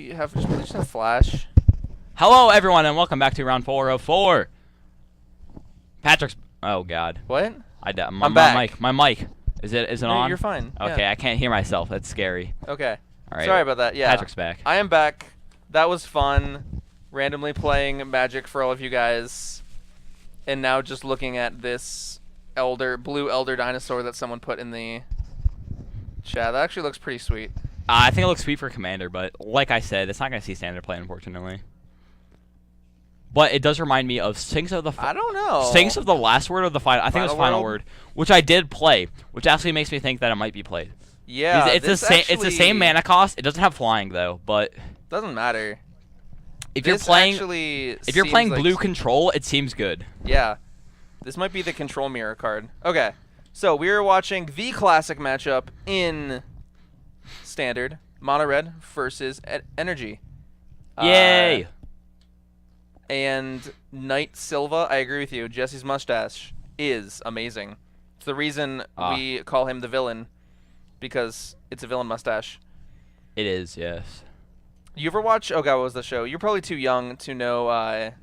we just have Flash? Hello, everyone, and welcome back to round 404. Patrick's. Oh God. What? I'm back. My mic. Is it No, on? you're fine. Okay, Yeah. I can't hear myself. That's scary. Okay. All right. Sorry about that. Yeah. Patrick's back. I am back. That was fun. Randomly playing Magic for all of you guys, and now just looking at this blue elder dinosaur that someone put in the chat. That actually looks pretty sweet. I think it looks sweet for Commander, but like I said, it's not going to see standard play, unfortunately. But it does remind me of Sinks of the. I don't know. Sinks of the last word of the final. I think it was Final Word, which I did play, which actually makes me think that it might be played. Yeah, it's the same. It's the same mana cost. It doesn't have flying though, but doesn't matter. If you're playing blue control, it seems good. Yeah, this might be the control mirror card. Okay, so we are watching the classic matchup in standard mono red versus energy. Yay! And Knight Silva, I agree with you. Jesse's mustache is amazing. It's the reason we call him the villain, because it's a villain mustache. It is, yes. You ever watch? Oh God, what was the show? You're probably too young to know. I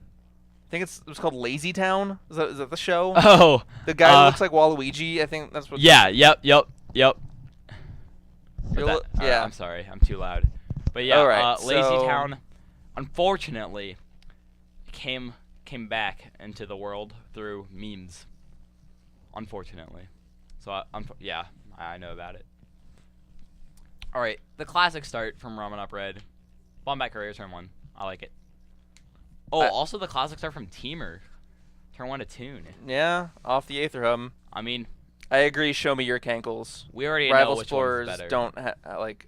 think it was called Lazy Town. Is that the show? Oh, the guy who looks like Waluigi. I think that's what. Yeah. Yep. Yeah. I'm sorry. I'm too loud. But yeah, Lazy Town, unfortunately, came back into the world through memes. Unfortunately, so I know about it. All right, the classic start from Ramunap Red. Bomb back career turn 1. I like it. Oh, also the classic start from Temur. Turn 1 to Tune. Yeah, off the Aether Hub. I mean, I agree. Show me your cankles. We already Rival know which Explorers one's better. Don't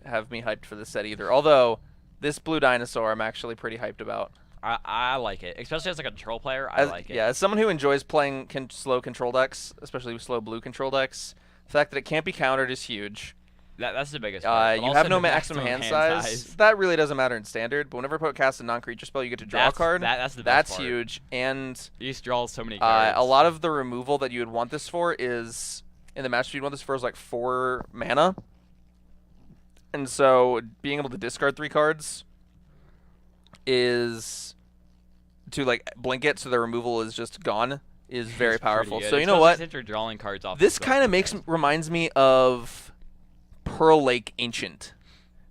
have me hyped for this set either. Although this blue dinosaur, I'm actually pretty hyped about. I like it, especially as a control player. I like it. Yeah, as someone who enjoys playing slow control decks, especially with slow blue control decks, the fact that it can't be countered is huge. That's the biggest part. You have no maximum hand size. That really doesn't matter in standard, but whenever opponent casts a non-creature spell, you get to draw a card. That's the best That's part. huge, and you just draw so many cards. A lot of the removal that you would want this for is, in the match, you'd want this for is like 4 mana. And so being able to discard 3 cards is to like blink it so the removal is just gone is very powerful. So you know what? Since you're drawing cards off this kind of reminds me of Pearl Lake Ancient.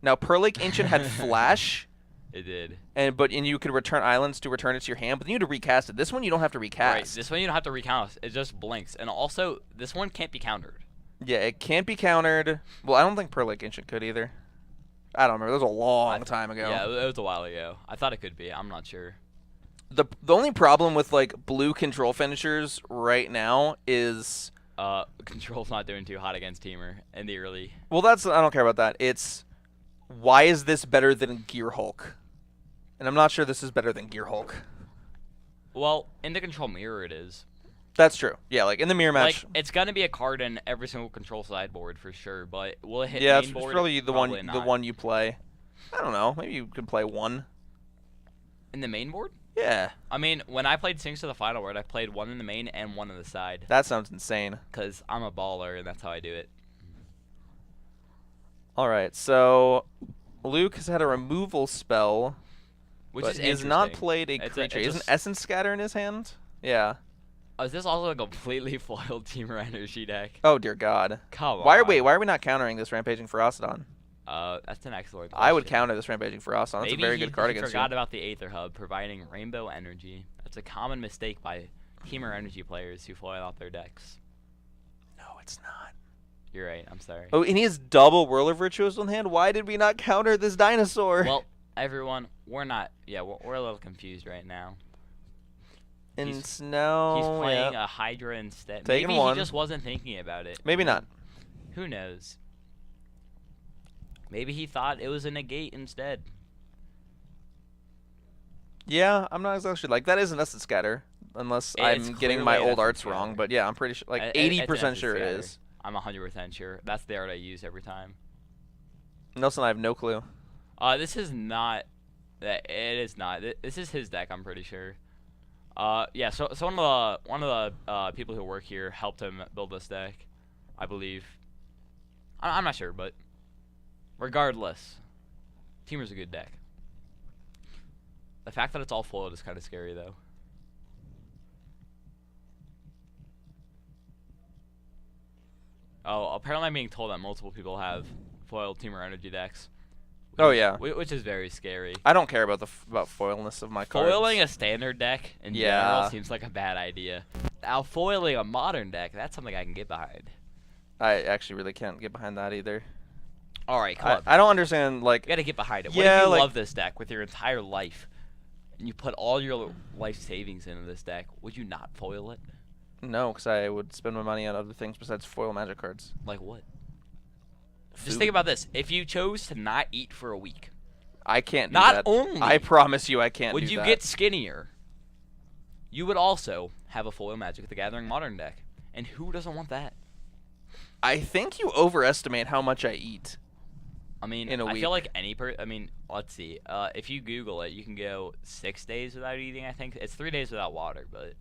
Now Pearl Lake Ancient had flash. It did. And you could return islands to return it to your hand, but then you had to recast it. This one you don't have to recast. Right. This one you don't have to recast. It just blinks. And also this one can't be countered. Yeah, it can't be countered. Well, I don't think Pearl Lake Ancient could either. I don't remember. That was a long time ago. Yeah, it was a while ago. I thought it could be. I'm not sure. The only problem with like blue control finishers right now is control's not doing too hot against Temur in the early. Well, I don't care about that. It's why is this better than Gear Hulk? And I'm not sure this is better than Gear Hulk. Well, in the control mirror it is. That's true. Yeah, like in the mirror match. Like it's gonna be a card in every single control sideboard for sure, but will it hit main board? Yeah, it's probably the not. one you play. I don't know. Maybe you could play one. In the main board? Yeah. I mean, when I played Sinks to the Final Word, I played 1 in the main and 1 on the side. That sounds insane. Because I'm a baller, and that's how I do it. All right, so Luke has had a removal spell, but he has not played a creature. He has an Essence Scatter in his hand? Yeah. Is this also a completely foiled Temur energy deck? Oh, dear God. Come on. Why are we not countering this Rampaging Ferocidon? That's an excellent question. I would counter this Rampaging Ferocidon. That's a very good card against you. Forgot about the Aether Hub providing rainbow energy. That's a common mistake by Temur energy players who foil out their decks. No, it's not. You're right. I'm sorry. Oh, and he has double Whirler Virtuoso in hand? Why did we not counter this dinosaur? Well, everyone, we're not. Yeah, we're a little confused right now. And Snow. He's playing a Hydra instead. Taking Maybe one. he just wasn't thinking about it. Maybe not. Who knows? Maybe he thought it was a negate instead. Yeah, I'm not exactly like that is an Essence Scatter, unless I'm getting my old arts wrong. But yeah, I'm pretty sure, like 80% sure it is. I'm 100% sure. That's the art I use every time. Nelson, I have no clue. This is not. It is not. This is his deck. I'm pretty sure. Yeah. So one of the people who work here helped him build this deck, I believe. I'm not sure, but regardless, Temur's a good deck. The fact that it's all foiled is kind of scary, though. Oh, apparently I'm being told that multiple people have foiled Temur energy decks. Oh yeah, which is very scary. I don't care about about foilness of my cards. Foiling a standard deck in general seems like a bad idea. Now foiling a modern deck, that's something I can get behind. I actually really can't get behind that either. All right, come on. I don't understand, like... You gotta get behind it. What if you love this deck with your entire life, and you put all your life savings into this deck? Would you not foil it? No, because I would spend my money on other things besides foil Magic cards. Like what? Food. Just think about this. If you chose to not eat for a week... I can't do not that. only... I promise you I can't do that. Would you get skinnier? You would also have a foil Magic the Gathering Modern deck. And who doesn't want that? I think you overestimate how much I eat. I mean, in a week. I feel like I mean, let's see. If you Google it, you can go 6 days without eating, I think. It's 3 days without water, but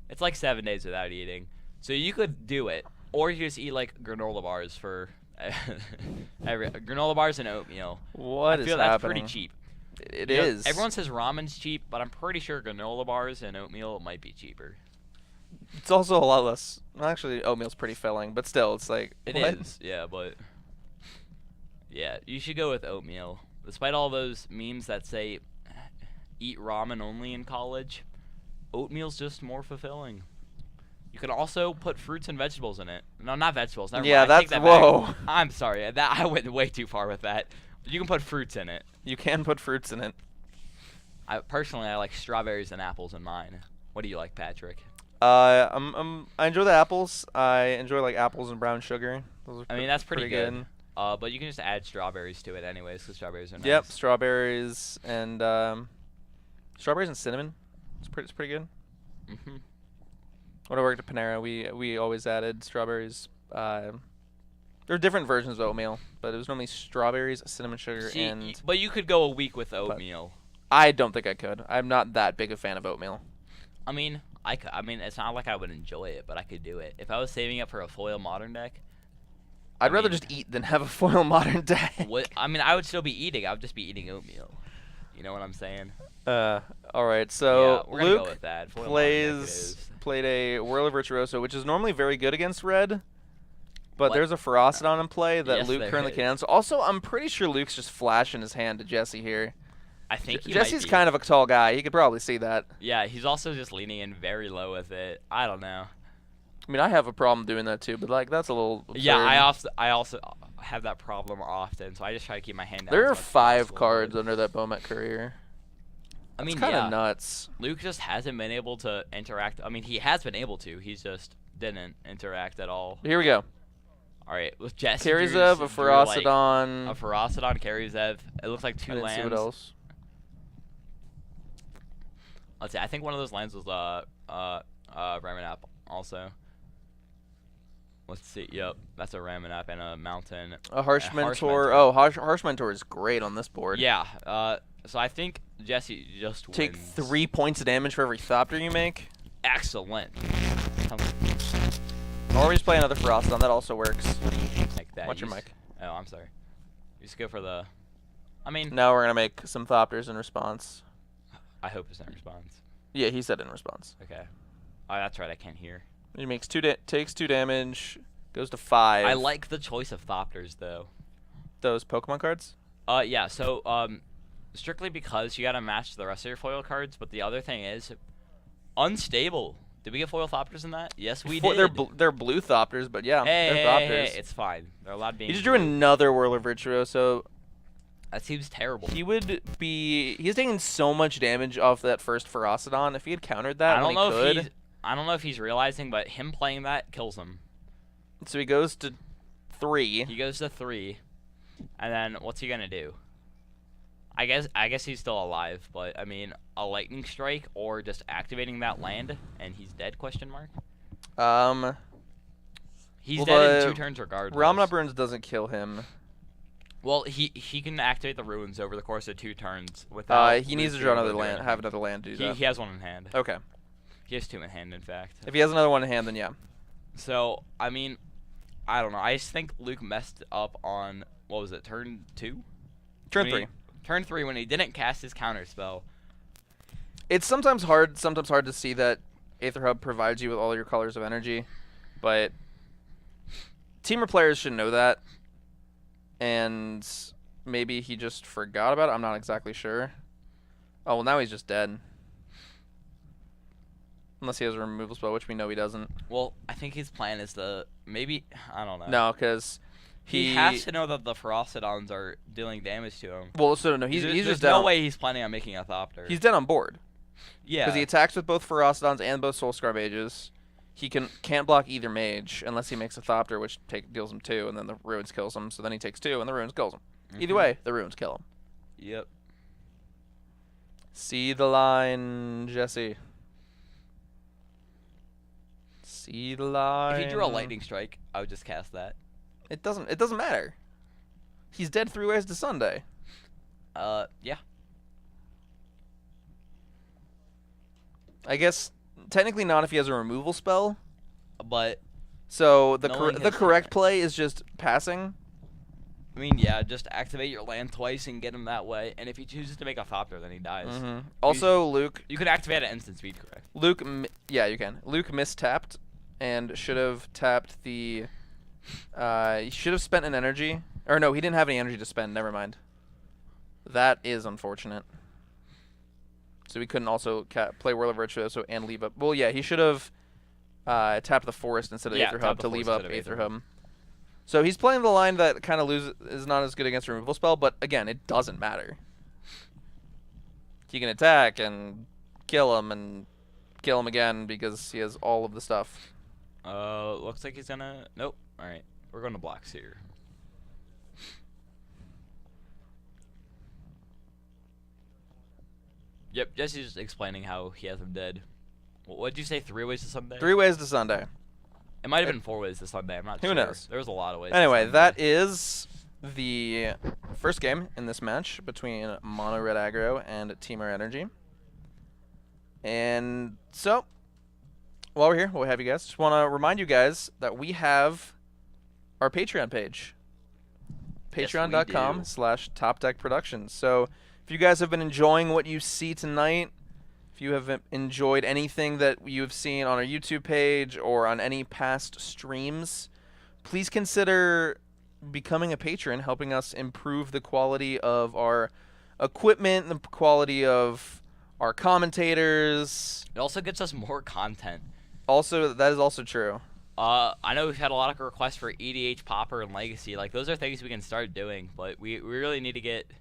it's like 7 days without eating. So you could do it. Or you just eat, like, granola bars for... granola bars and oatmeal. What is happening? I feel that's pretty cheap. It is. Everyone says ramen's cheap, but I'm pretty sure granola bars and oatmeal might be cheaper. It's also a lot less... Well, actually, oatmeal's pretty filling, but still, it's like... It is, yeah, but... Yeah, you should go with oatmeal. Despite all those memes that say eat ramen only in college, oatmeal's just more fulfilling. You can also put fruits and vegetables in it. No, not vegetables. Never mind. That's... Whoa. I'm sorry. I went way too far with that. You can put fruits in it. You can put fruits in it. Personally, I like strawberries and apples in mine. What do you like, Patrick? I enjoy the apples. I enjoy, like, apples and brown sugar. Those are that's pretty good. But you can just add strawberries to it anyways, because strawberries are nice. Yep, strawberries and cinnamon. It's pretty good. Mhm. When I worked at Panera, we always added strawberries. There are different versions of oatmeal, but it was normally strawberries, cinnamon sugar, and... But you could go a week with oatmeal. I don't think I could. I'm not that big a fan of oatmeal. I mean, it's not like I would enjoy it, but I could do it. If I was saving up for a foil modern deck... I'd rather just eat than have a foil modern deck. I would still be eating. I would just be eating oatmeal. You know what I'm saying? All right, so yeah, we're gonna Luke go with that. played a Whirler Virtuoso, which is normally very good against red, but there's a Ferocidon in play that Luke currently can. So also, I'm pretty sure Luke's just flashing his hand to Jesse here. I think Jesse's kind of a tall guy. He could probably see that. Yeah, he's also just leaning in very low with it. I don't know. I mean, I have a problem doing that too, but like that's a little absurd. Yeah, I also have that problem often, so I just try to keep my hand down. There are 5 cards under that Bomet Courier. I mean, kind of nuts. Luke just hasn't been able to interact. I mean, he has been able to. He's just didn't interact at all. Here we go. All right, with Jesse. Karizev, a Ferocidon. A Ferocidon, Karizev. It looks like 2 lands. See what else. Let's see. I think one of those lands was Ramunap also. Let's see. Yep, that's a Ramunap and a Mountain. A Harsh Mentor. Oh, Harsh Mentor is great on this board. Yeah. So I think Jesse just wins. Take 3 points of damage for every Thopter you make. Excellent. Or we just play another Ferocidon. That also works. Like that. Watch your mic. Oh, I'm sorry. You just go for the... I mean... Now we're going to make some Thopters in response. I hope it's in response. Yeah, he said in response. Okay. Oh, that's right. I can't hear. He makes takes 2 damage, goes to 5. I like the choice of Thopters, though. Those Pokemon cards? Yeah, so, strictly because you gotta match the rest of your foil cards, but the other thing is, unstable. Did we get foil Thopters in that? Yes, we did. They're blue Thopters, but yeah, they're Thopters. Hey, it's fine. They're allowed being He just drew another Whirler Virtuoso. That seems terrible. He's taking so much damage off that first Ferocidon. If he had countered that, I don't know if he's realizing, but him playing that kills him. So he goes to 3. He goes to 3, and then what's he gonna do? I guess he's still alive, but I mean, a Lightning Strike or just activating that land, and he's dead? Question mark. He's dead in 2 turns regardless. Ramunap Burns doesn't kill him. Well, he can activate the ruins over the course of 2 turns without. He needs to draw another land. Have another land to do that. He has 1 in hand. Okay. He has 2 in hand, in fact. If he has another 1 in hand, then yeah. So, I mean, I don't know. I just think Luke messed up on, what was it, turn 2? Turn 3. Turn 3 when he didn't cast his counter spell. It's sometimes hard to see that Aether Hub provides you with all your colors of energy, but Temur players should know that, and maybe he just forgot about it. I'm not exactly sure. Oh, well, now he's just dead. Unless he has a removal spell, which we know he doesn't. Well, I think his plan is to maybe, I don't know. No, because he has to know that the Ferocidons are dealing damage to him. Well, so no, he's just dead. No way he's planning on making a Thopter. He's dead on board. Yeah. Because he attacks with both Ferocidons and both Soulscar Mages. He can't block either mage unless he makes a Thopter, which deals him 2, and then the Ruins kills him. So then he takes 2, and the Ruins kills him. Either way, the Ruins kill him. Yep. See the line, Jesse. See the line. If he drew a Lightning Strike, I would just cast that. It doesn't matter. He's dead 3 ways to Sunday. Yeah. I guess technically not if he has a removal spell. But so the correct play is just passing. I mean, yeah, just activate your land twice and get him that way. And if he chooses to make a Thopter, then he dies. Also, Luke... You can activate at instant speed, correct? Luke... Yeah, you can. Luke mistapped and should have tapped the... he should have spent an energy. Or no, he didn't have any energy to spend. Never mind. That is unfortunate. So we couldn't also play Whirl of Virtuoso and leave up... Well, yeah, he should have tapped the Forest instead of Aether Hub to leave up Aether Hub. So he's playing the line that kind of is not as good against a removal spell, but again, it doesn't matter. He can attack and kill him again because he has all of the stuff. Looks like he's gonna... Nope. Alright, we're going to blocks here. Yep, Jesse's just explaining how he has him dead. What did you say, 3 ways to Sunday? 3 ways to Sunday. It might have been 4 ways to Sunday. I'm not sure. Who knows? There was a lot of ways. Anyway, that is the first game in this match between Mono Red Aggro and Temur Energy. And so, while we're here, we'll have you guys. Just want to remind you guys that we have our Patreon page. Patreon.com/TopDeckProductions. So, if you guys have been enjoying what you see tonight, if you have enjoyed anything that you've seen on our YouTube page or on any past streams, please consider becoming a patron, helping us improve the quality of our equipment, the quality of our commentators. It also gets us more content. Also, that is also true. I know we've had a lot of requests for EDH, Popper, and Legacy. Like, those are things we can start doing, but we really need to get...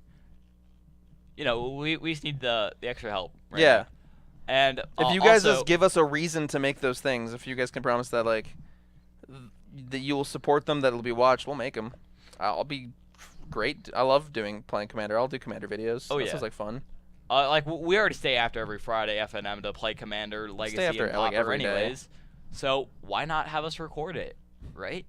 You know, we just need the extra help. Right Yeah. now. And if you guys just give us a reason to make those things, if you guys can promise that, like, that you will support them, that it'll be watched, we'll make them. I'll be great. I love playing Commander. I'll do Commander videos. Oh, that yeah. sounds like fun. Like, we already stay after every Friday FNM to play Commander, Legacy, stay after, and Popper every anyways. day. So why not have us record it, right?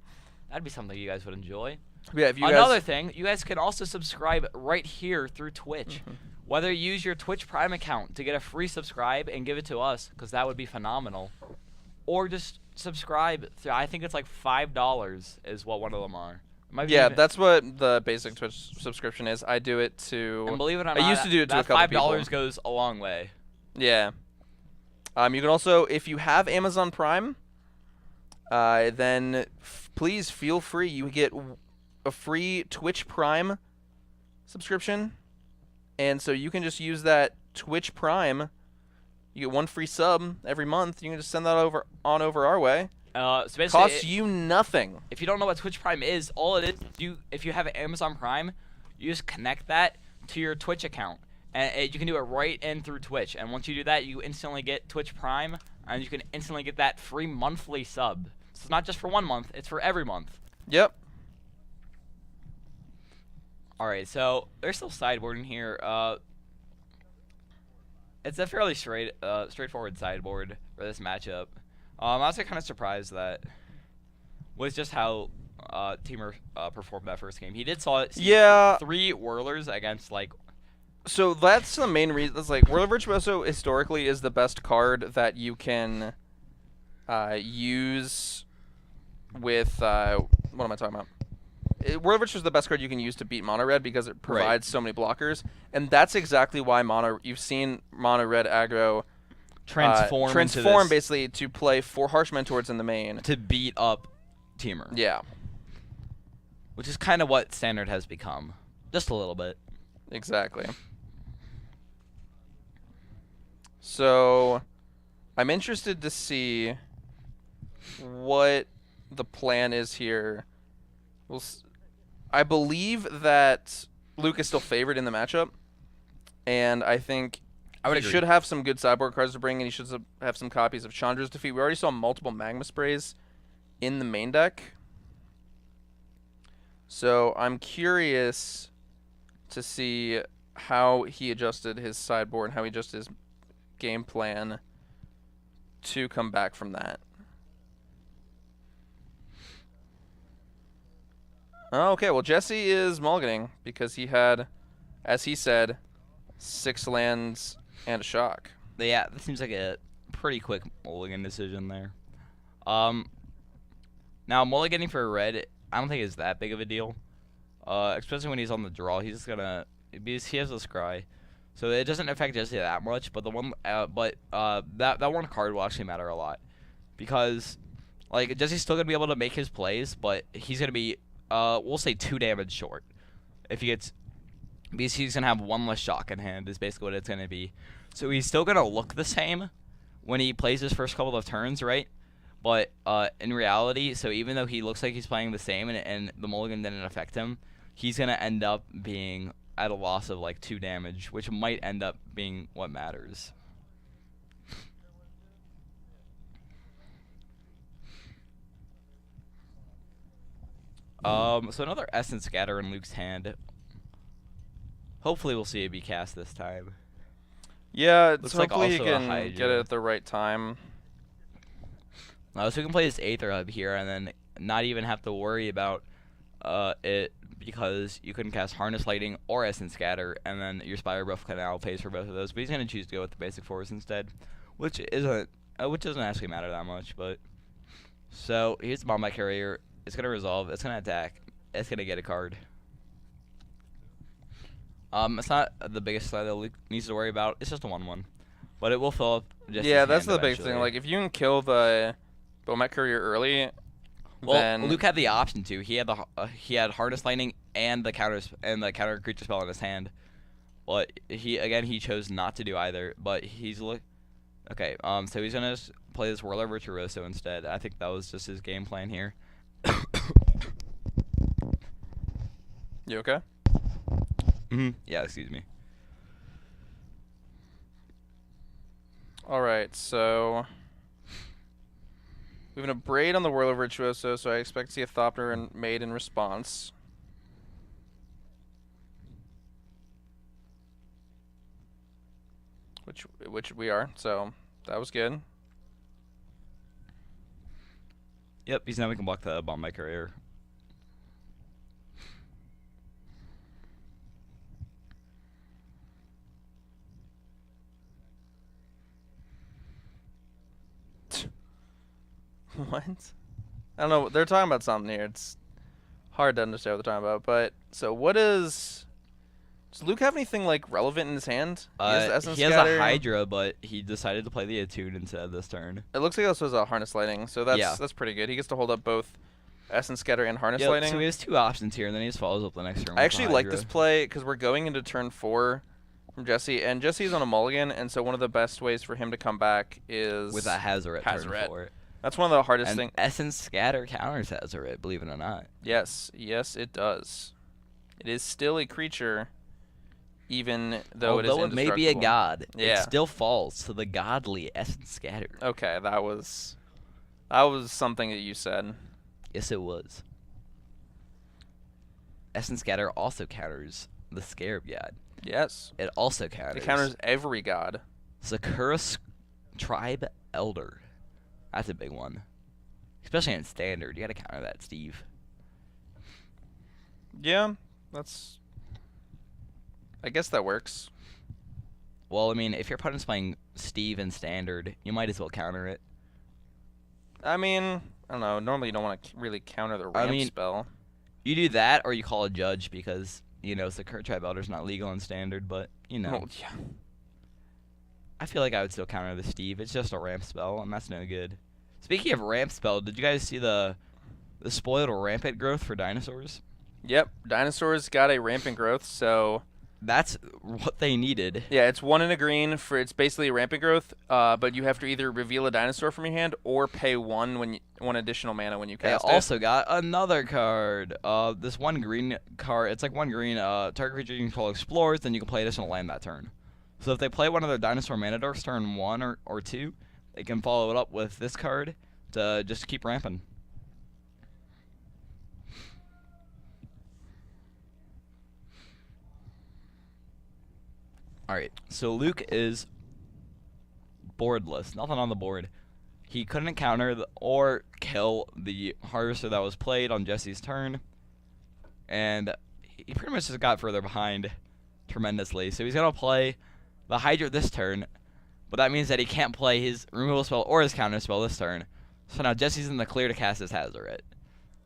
That'd be something you guys would enjoy. Yeah, if you Another thing, you guys can also subscribe right here through Twitch. Mm-hmm. Whether you use your Twitch Prime account to get a free subscribe and give it to us, because that would be phenomenal, or just subscribe. I think it's like $5 is what one of them are. Yeah, that's what the basic Twitch subscription is. I do it to... And believe it or not, I used to do it to a couple people. $5 goes a long way. Yeah. You can also, if you have Amazon Prime, then please feel free. You get a free Twitch Prime subscription. And so you can just use that Twitch Prime. You get 1 free sub every month. You can just send that over our way. So basically, costs you nothing. If you don't know what Twitch Prime is, all it is, if you have Amazon Prime, you just connect that to your Twitch account. And you can do it right in through Twitch. And once you do that, you instantly get Twitch Prime, and you can instantly get that free monthly sub. So it's not just for 1 month, it's for every month. Yep. Alright, so there's still sideboard in here. It's a fairly straightforward sideboard for this matchup. I'm also kind of surprised that with just how Temur performed that first game. He did see 3 Whirlers against, like... So that's the main reason. It's like, Whirl of Virtuoso historically is the best card that you can use with... what am I talking about? World of Riches is the best card you can use to beat Mono Red because it provides so many blockers, and that's exactly why you've seen Mono Red aggro transform basically to play 4 Harsh Mentors in the main to beat up Temur. Yeah, which is kind of what Standard has become, just a little bit. Exactly. So, I'm interested to see what the plan is here. I believe that Luke is still favored in the matchup, and I think he should have some good sideboard cards to bring, and he should have some copies of Chandra's Defeat. We already saw multiple Magma Sprays in the main deck, so I'm curious to see how he adjusted his sideboard, how he adjusted his game plan to come back from that. Oh, okay, well, Jesse is mulliganing because he had, as he said, 6 lands and a shock. Yeah, that seems like a pretty quick mulligan decision there. Now, mulliganing for a red, I don't think is that big of a deal. Especially when he's on the draw, he's just gonna, because he has a scry, so it doesn't affect Jesse that much. But that one card will actually matter a lot, because like Jesse's still gonna be able to make his plays, but he's gonna be we'll say 2 damage short if he gets, because he's gonna have 1 less shock in hand is basically what it's gonna be. So he's still gonna look the same when he plays his first couple of turns, right? But in reality, so even though he looks like he's playing the same and the mulligan didn't affect him, he's going to end up being at a loss of like 2 damage, which might end up being what matters. So another Essence Scatter in Luke's hand. Hopefully we'll see it be cast this time. Yeah, hopefully he can get it at the right time. So we can play this Aether Hub here and then not even have to worry about it, because you can cast Harness Lighting or Essence Scatter, and then your Spire Buff Canal pays for both of those. But he's going to choose to go with the basic force instead, which doesn't actually matter that much. But so here's the Bombite Carrier. It's going to resolve. It's going to attack. It's going to get a card. It's not the biggest slide that Luke needs to worry about. It's just a 1/1, but it will fill up. Yeah, that's the big thing. Like if you can kill the Bombite Courier early, then Luke had the option to. He had Harness Lightning and the counter creature spell in his hand, but he chose not to do either. But he's okay. So he's gonna play this Whirler Virtuoso instead. I think that was just his game plan here. You okay? Yeah, excuse me. All right, so we have a Braid on the Whirler Virtuoso, so I expect to see a Thopter and Maid in response. Which we are, so that was good. Yep, he's now we can block the Bombite Courier. What? I don't know. They're talking about something here. It's hard to understand what they're talking about. But so what does Luke have anything like relevant in his hand? He has a Hydra, but he decided to play the Attune instead this turn. It looks like he also has a Harness Lighting, so that's pretty good. He gets to hold up both Essence Scatter and Harness Lighting. So he has 2 options here, and then he just follows up the next turn. I actually like this play because we're going into turn 4 from Jesse, and Jesse's on a mulligan, and so one of the best ways for him to come back is with a Hazoret turn 4. That's one of the hardest things. Essence Scatter counters Hazoret, believe it or not. Yes, it does. It is still a creature, even though it is indestructible. Although it may be a god, yeah. It still falls to the godly Essence Scatter. Okay, that was something that you said. Yes, it was. Essence Scatter also counters the Scarab God. Yes. It also counters. It counters every god. Sakura Tribe Elder. That's a big one. Especially in Standard. You gotta counter that, Steve. Yeah, I guess that works. Well, I mean, if your opponent's playing Steve in Standard, you might as well counter it. I mean, I don't know. Normally you don't want to really counter the ramp spell. You do that, or you call a judge because the current Tribe Elder's not legal in Standard, but Oh, yeah. I feel like I would still counter the Steve. It's just a ramp spell, and that's no good. Speaking of ramp spell, did you guys see the spoiled rampant growth for dinosaurs? Yep, dinosaurs got a rampant growth, so that's what they needed. Yeah, it's 1 and a green it's basically rampant growth, but you have to either reveal a dinosaur from your hand or pay 1 additional mana when you cast it. They also got another card. This 1 green card, it's like 1 green, target creature you control explores, then you can play additional land that turn. So if they play one of their dinosaur mana dorks turn 1 or 2, they can follow it up with this card to just keep ramping. Alright, so Luke is boardless. Nothing on the board. He couldn't counter or kill the Harvester that was played on Jesse's turn. And he pretty much just got further behind tremendously. So he's going to play the Hydra this turn. But that means that he can't play his removal spell or his counter spell this turn. So now Jesse's in the clear to cast his Hazoret.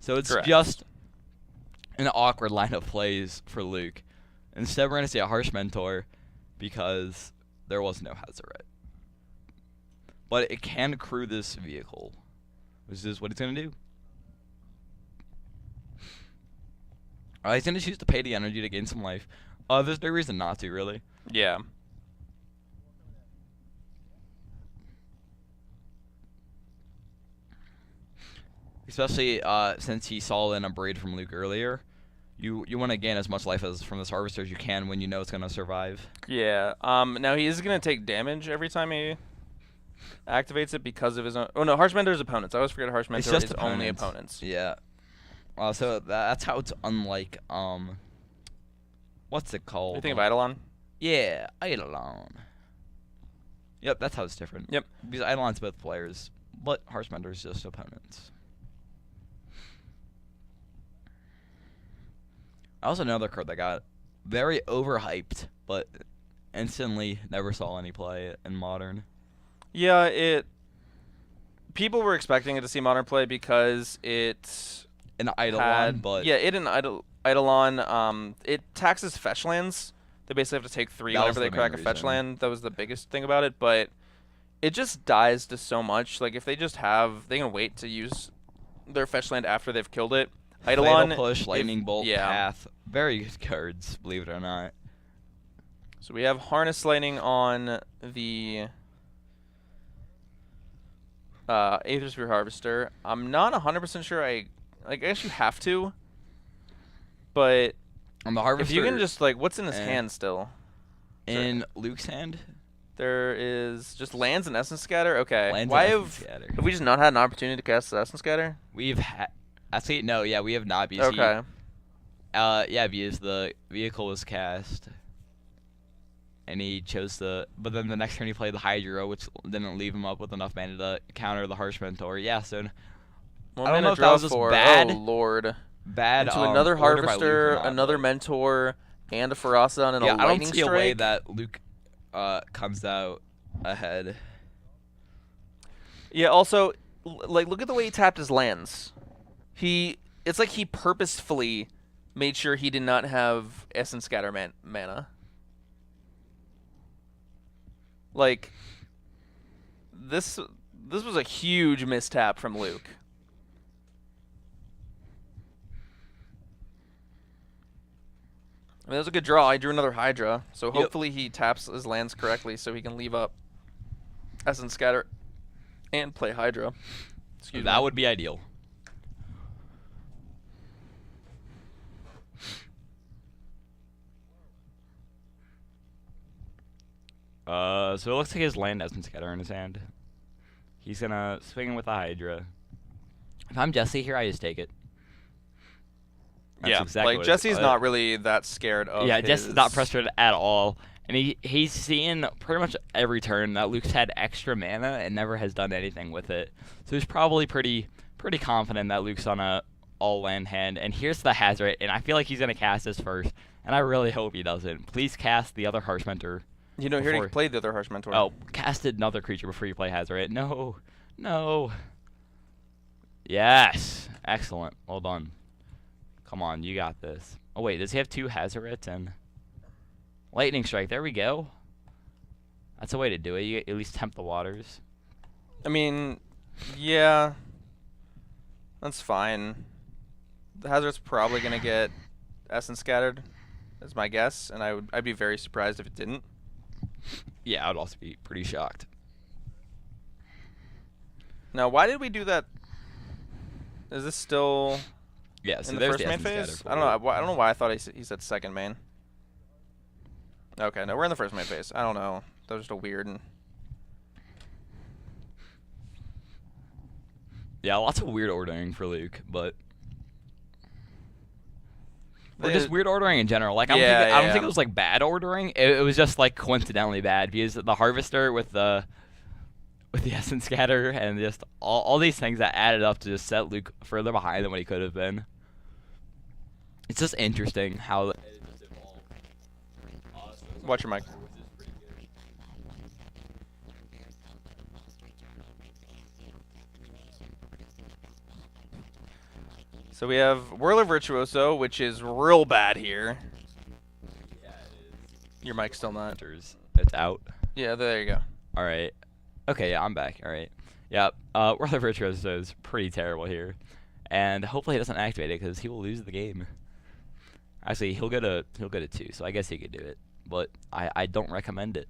So it's Correct. just an awkward line of plays for Luke. Instead, we're going to see a Harsh Mentor because there was no Hazoret. But it can crew this vehicle, which is what he's going to do. He's going to choose to pay the energy to gain some life. There's no reason not to, really. Yeah. Especially since he saw in a braid from Luke earlier. You want to gain as much life from this Harvester as you can when you know it's going to survive. Yeah. Now he is going to take damage every time he activates it because of his own... Oh, no, Harsh Mentor's opponents. I always forget Harsh Mentor is only opponents. Yeah. So that's how it's unlike... What's it called? You think of Eidolon? Yeah, Eidolon. Yep, that's how it's different. Yep. Because Eidolon's both players, but Harsh Mentor's just opponents. Also another card that got very overhyped, but instantly never saw any play in Modern. Yeah, people were expecting it to see Modern play because it an Eidolon, but yeah, it an Eidolon. It taxes fetch lands. They basically have to take 3 whenever they crack a fetch land. That was the biggest thing about it, but it just dies to so much. Like if they can wait to use their fetch land after they've killed it. Eidolon, Fatal Push, Lightning Bolt, Path, very good cards, believe it or not. So we have Harness Lightning on the Aether Sphere Harvester. I'm not 100% sure. I guess you have to, but on the Harvester, if you can just what's in his hand still? In Luke's hand, there is just lands and Essence Scatter. Okay, lands why and have we just not had an opportunity to cast Essence Scatter? We've had. Actually, no, yeah, we have not. BC. Okay. Yeah, because the vehicle was cast, and he chose the. But then the next turn he played the Hydra, which didn't leave him up with enough mana to counter the Harsh Mentor. Yeah, so I don't know if that was just bad. Oh Lord. Bad. Into another Harvester, another Mentor, and a Ferocidon and a Lightning Strike. I don't see a way that Luke comes out ahead. Yeah. Also, look at the way he tapped his lands. It's like he purposefully made sure he did not have Essence Scatter mana. Like, this was a huge mistap from Luke. I mean, that was a good draw. I drew another Hydra, so hopefully he taps his lands correctly so he can leave up Essence Scatter and play Hydra. Excuse me. That would be ideal. So it looks like his land Essence Scatter in his hand. He's gonna swing with the Hydra. If I'm Jesse here, I just take it. That's exactly Jesse's not really that scared of. Yeah, Jesse's not frustrated at all, and he's seeing pretty much every turn that Luke's had extra mana and never has done anything with it. So he's probably pretty confident that Luke's on a all land hand. And here's the Hazoret, and I feel like he's gonna cast this first, and I really hope he doesn't. Please cast the other Harsh Mentor. You know, he already played the other Harsh Mentor. Oh, casted another creature before you play Hazoret. No. Yes, excellent. Well done. Come on, you got this. Oh, wait, does he have 2 Hazarets and Lightning Strike? There we go. That's a way to do it. You at least tempt the waters. I mean, yeah. That's fine. The Hazard's probably going to get Essence Scattered, is my guess, and I'd be very surprised if it didn't. Yeah, I would also be pretty shocked. Now, why did we do that? Is this still yeah, so in the there's first the main phase? I don't know. I don't know why I thought he said second main. Okay, no, we're in the first main phase. I don't know. That was just a weird. Yeah, lots of weird ordering for Luke, but or just weird ordering in general. Like I don't think it was like bad ordering. It was just like coincidentally bad because the Harvester with the Essence Scatter and just all these things that added up to just set Luke further behind than what he could have been. It's just interesting how. Watch your mic. So we have Whirler Virtuoso, which is real bad here. Yeah, it is. Your mic's still not. It's out. Yeah, there you go. All right. Okay, yeah, I'm back. All right. Yeah, Whirler Virtuoso is pretty terrible here. And hopefully he doesn't activate it because he will lose the game. Actually, he'll get a 2, so I guess he could do it. But I don't recommend it.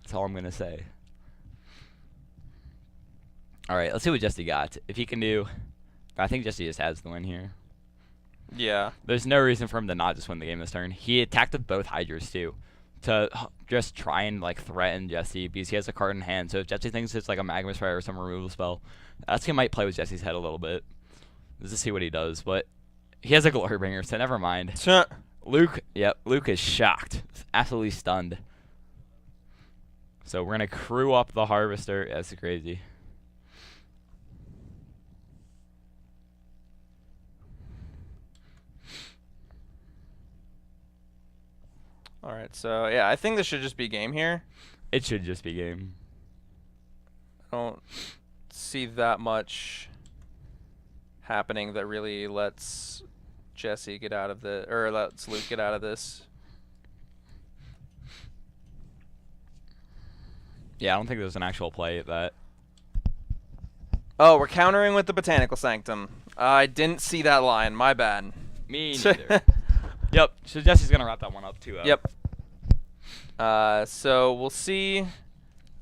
That's all I'm going to say. All right, let's see what Jesse got. If he can do... I think Jesse just has the win here. Yeah. There's no reason for him to not just win the game this turn. He attacked with both Hydras, too, to just try and, like, threaten Jesse because he has a card in hand. So if Jesse thinks it's, like, a Magma Spire or some removal spell, that's he might play with Jesse's head a little bit. Let's just see what he does. But he has a Glorybringer, so never mind. Luke is shocked. Absolutely stunned. So we're going to crew up the Harvester. That's crazy. All right, so yeah, I think this should just be game here. It should just be game. I don't see that much happening that really lets Jesse get out of lets Luke get out of this. Yeah, I don't think there's an actual play at that. Oh, we're countering with the Botanical Sanctum. I didn't see that line. My bad. Me neither. Yep. So Jesse's gonna wrap that one up too. Yep. So we'll see.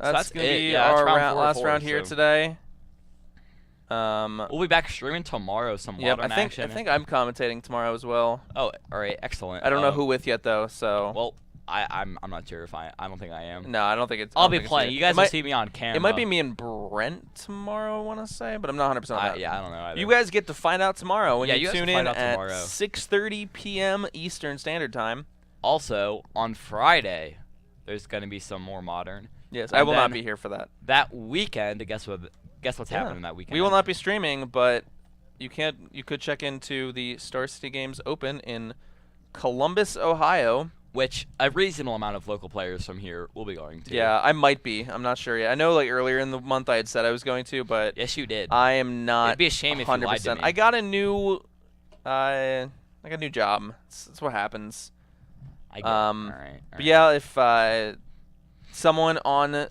That's gonna be our last round here today. We'll be back streaming tomorrow. Some modern action. I think I'm commentating tomorrow as well. Oh, all right, excellent. I don't know who with yet though. So. Well, I'm not sure if I don't think I am. No, I don't think it's. I'll be playing. You guys will see me on camera. It might be me and Brent tomorrow. I want to say, but I'm not 100% on that. Yeah, I don't know either. You guys get to find out tomorrow when you tune in at tomorrow. 6:30 p.m. Eastern Standard Time. Also, on Friday, there's going to be some more modern. Yes, I will not be here for that. That weekend, guess what's happening that weekend? We will not be streaming, but you could check into the Star City Games Open in Columbus, Ohio. Which a reasonable amount of local players from here will be going to. Yeah, I might be. I'm not sure yet. I know like earlier in the month I had said I was going to, but yes, you did. I am not. It'd be a shame 100%. If you lied to me. I got a new, I got a new job. That's what happens. I get all right. But yeah, if someone on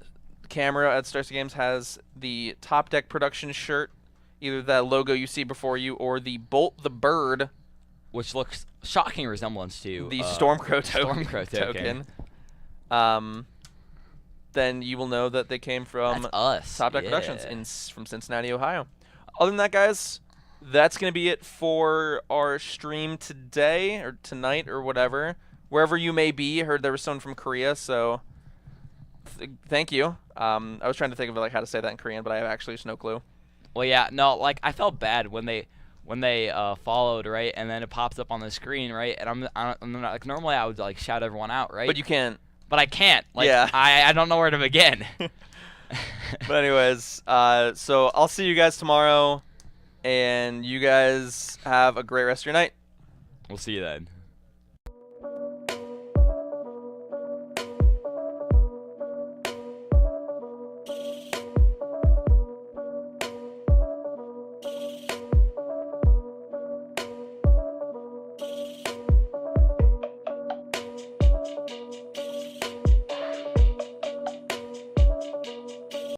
camera at Star City Games has the Top Deck Production shirt, either that logo you see before you or the Bolt the Bird, which looks shocking resemblance to the Stormcrow token. Then you will know that they came from us. Top Deck Productions from Cincinnati, Ohio. Other than that, guys, that's going to be it for our stream today or tonight or whatever. Wherever you may be, I heard there was someone from Korea, so thank you. I was trying to think of like how to say that in Korean, but I have actually just no clue. Well, yeah, no, like I felt bad when they followed, right, and then it pops up on the screen, right, and I'm not, like normally I would like shout everyone out, right, but you can't. But I can't. Like, yeah. I don't know where to begin. But anyways, so I'll see you guys tomorrow, and you guys have a great rest of your night. We'll see you then.